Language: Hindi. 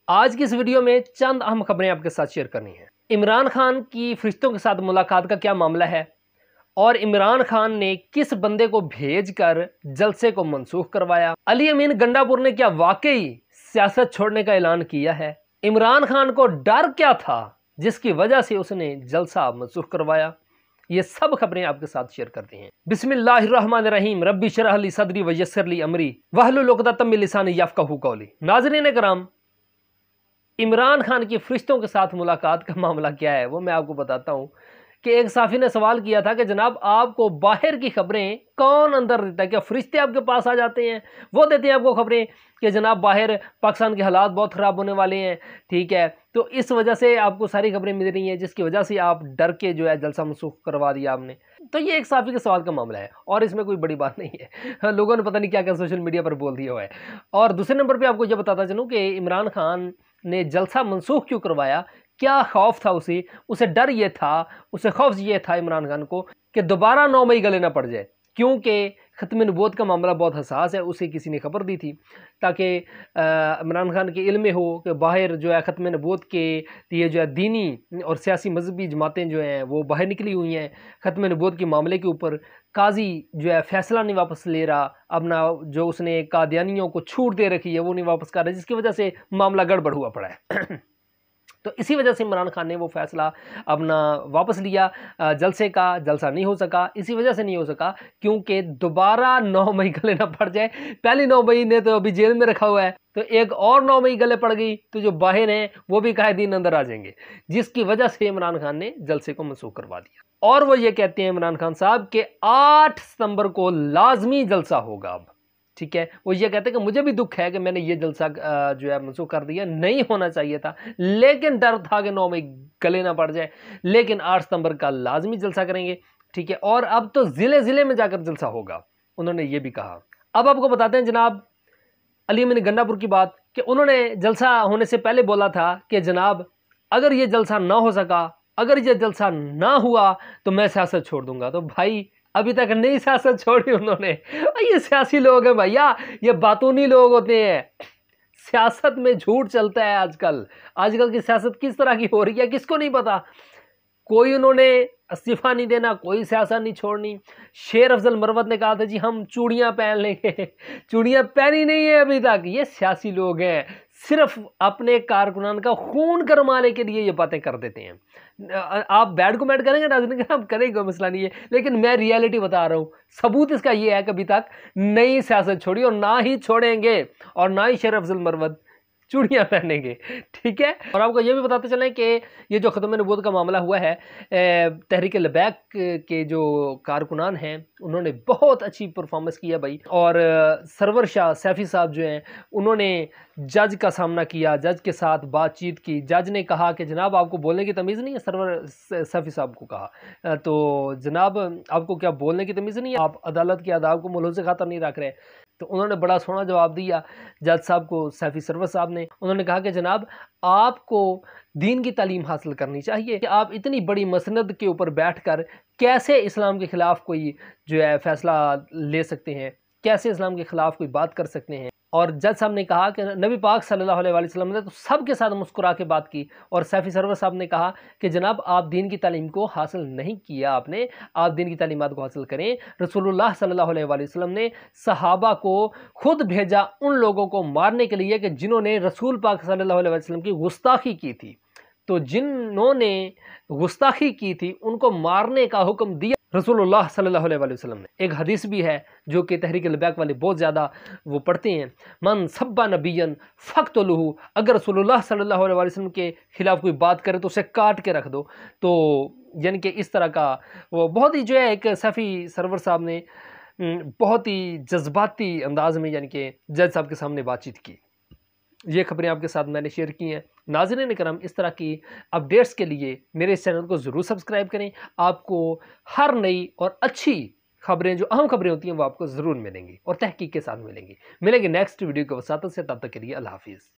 आज की इस वीडियो में चंद अहम खबरें आपके साथ शेयर करनी है। इमरान खान की फरिश्तों के साथ मुलाकात का क्या मामला है और इमरान खान ने किस बंदे को भेजकर जलसे को मनसूख करवाया। अली अमीन गंडापुर ने क्या वाकई सियासत छोड़ने का ऐलान किया है। इमरान खान को डर क्या था जिसकी वजह से उसने जलसा मनसूख करवाया। ये सब खबरें आपके साथ शेयर करते हैं। बिस्मिल्लाहिर्रहमानिर्रहीम। रब्बी शरह ली सदरी व यस्सिर ली अमरी वहलुल उक़दतम मिन लिसानी यफ़क़हू क़ौली। नाज़रीन कराम, इमरान खान की फरिश्तों के साथ मुलाकात का मामला क्या है वो मैं आपको बताता हूँ कि एक साफ़ी ने सवाल किया था कि जनाब आपको बाहर की खबरें कौन अंदर देता है, क्या फरिश्ते आपके पास आ जाते हैं, वो देते हैं आपको खबरें कि जनाब बाहर पाकिस्तान के हालात बहुत ख़राब होने वाले हैं, ठीक है, तो इस वजह से आपको सारी खबरें मिल रही हैं जिसकी वजह से आप डर के जो है जलसा मनसूख करवा दिया आपने। तो ये एक साफ़ी के सवाल का मामला है और इसमें कोई बड़ी बात नहीं है। लोगों ने पता नहीं क्या क्या सोशल मीडिया पर बोल दिया हुआ है। और दूसरे नंबर पर आपको यह बताता चलूँ कि इमरान खान ने जलसा मनसूख क्यों करवाया, क्या खौफ था उसे डर ये था, उसे खौफ ये था इमरान खान को कि दोबारा 9 मई गले ना पड़ जाए, क्योंकि ख़त्म नबूवत का मामला बहुत हसास है। उसे किसी ने खबर दी थी ताकि इमरान खान के इल्म में हो कि बाहर जो है ख़त्म नबूवत के लिए जो है दीनी और सियासी मजहबी जमातें जो हैं वो बाहर निकली हुई हैं। ख़त्म नबूवत के मामले के ऊपर काजी जो है फ़ैसला नहीं वापस ले रहा, अपना जो उसने कादियानियों को छूट दे रखी है वो नहीं वापस कर रहा, जिसकी वजह से मामला गड़बड़ हुआ पड़ा है। तो इसी वजह से इमरान खान ने वो फैसला अपना वापस लिया। जलसे का जलसा नहीं हो सका, इसी वजह से नहीं हो सका क्योंकि दोबारा 9 मई गले ना पड़ जाए। पहली 9 मई ने तो अभी जेल में रखा हुआ है, तो एक और 9 मई गले पड़ गई तो जो बाहर हैं वो भी काहे दिन अंदर आ जाएंगे, जिसकी वजह से इमरान खान ने जलसे को मनसूख करवा दिया। और वो ये कहते हैं इमरान खान साहब कि 8 सितंबर को लाजमी जलसा होगा अब, ठीक है। वो ये कहते हैं कि मुझे भी दुख है कि मैंने ये जलसा जो है मनसूख कर दिया, नहीं होना चाहिए था, लेकिन डर था कि 9 मई गले ना पड़ जाए, लेकिन 8 सितंबर का लाजमी जलसा करेंगे, ठीक है। और अब तो ज़िले ज़िले में जाकर जलसा होगा, उन्होंने ये भी कहा। अब आपको बताते हैं जनाब अली अमीन गंडापुर की बात कि उन्होंने जलसा होने से पहले बोला था कि जनाब अगर ये जलसा ना हो सका, अगर ये जलसा ना हुआ तो मैं सियासत छोड़ दूंगा। तो भाई अभी तक नई सियासत छोड़ी उन्होंने। ये सियासी लोग हैं भैया, ये बातूनी लोग होते हैं। सियासत में झूठ चलता है आजकल की सियासत किस तरह की हो रही है किसको नहीं पता। कोई उन्होंने इस्तीफा नहीं देना, कोई सियासत नहीं छोड़नी। शेर अफजल मरवत ने कहा था जी हम चूड़ियां पहन लेंगे, चूड़ियां पहनी नहीं है अभी तक। ये सियासी लोग हैं, सिर्फ अपने कारकुनान का खून गरमाने के लिए ये बातें कर देते हैं। आप बैड कमेंट करेंगे नाज़रीन, हम करेंगे, मसला नहीं है, लेकिन मैं रियलिटी बता रहा हूँ। सबूत इसका ये है कि अभी तक नई सियासत छोड़ी और ना ही छोड़ेंगे, और ना ही शेर अफजल मरवत चूड़ियां पहनेंगे, ठीक है। और आपको ये भी बताते चलें कि ये जो ख़त्म नबूवत का मामला हुआ है, तहरीक लबैक के जो कारकुनान हैं उन्होंने बहुत अच्छी परफॉर्मेंस की है भाई। और सरवर शाह सैफ़ी साहब जो हैं उन्होंने जज का सामना किया, जज के साथ बातचीत की। जज ने कहा कि जनाब आपको बोलने की तमीज़ नहीं है, सरवर सैफ़ी साहब को कहा, तो जनाब आपको क्या बोलने की तमीज़ नहीं है, आप अदालत के आदाब को मुलहज़ ख़ातर नहीं रख रहे। तो उन्होंने बड़ा सोहना जवाब दिया जज साहब को, सैफ़ी सरवर साहब ने। उन्होंने कहा कि जनाब आपको दीन की तालीम हासिल करनी चाहिए कि आप इतनी बड़ी मसनद के ऊपर बैठकर कैसे इस्लाम के ख़िलाफ़ कोई जो है फ़ैसला ले सकते हैं, कैसे इस्लाम के ख़िलाफ़ कोई बात कर सकते हैं। और जज साहब ने कहा कि नबी पाक सल्लल्लाहु अलैहि वसल्लम ने तो सबके साथ मुस्कुरा के बात की। और सैफ़ी सरवर साहब ने कहा कि जनाब आप दीन की तालीम को हासिल नहीं किया, आपने, आप दीन की तालीमात को हासिल करें। रसूलुल्लाह सल्लल्लाहु अलैहि वसल्लम ने सहाबा को खुद भेजा उन लोगों को मारने के लिए कि जिन्होंने रसूल पाक सल्लल्लाहु अलैहि वसल्लम की गुस्ताखी की थी। तो जिन्होंने गुस्ताखी की थी उनको मारने का हुक्म दिया रसूलुल्लाह सल्लल्लाहु अलैहि वसल्लम ने। एक हदीस भी है जो कि तहरीक लबैक वाले बहुत ज़्यादा वो पढ़ते हैं, मन सब्बा नबियन फ़क़्तुलूहु, अगर रसूलुल्लाह सल्लल्लाहु अलैहि वसल्लम के ख़िलाफ़ कोई बात करे तो उसे काट के रख दो। तो यानी कि इस तरह का वो बहुत ही जो है एक सैफ़ी सरवर साहब ने बहुत ही जज्बाती अंदाज़ में यानी कि जज साहब के सामने बातचीत की। ये खबरें आपके साथ मैंने शेयर की हैं। नाज़रीन करम, इस तरह की अपडेट्स के लिए मेरे इस चैनल को ज़रूर सब्सक्राइब करें। आपको हर नई और अच्छी खबरें, जो अहम खबरें होती हैं, वो आपको ज़रूर मिलेंगी और तहकीक के साथ मिलेंगी। मिलेंगे नेक्स्ट वीडियो के वसातत से, तब तक के लिए अल्लाह हाफ़िज़।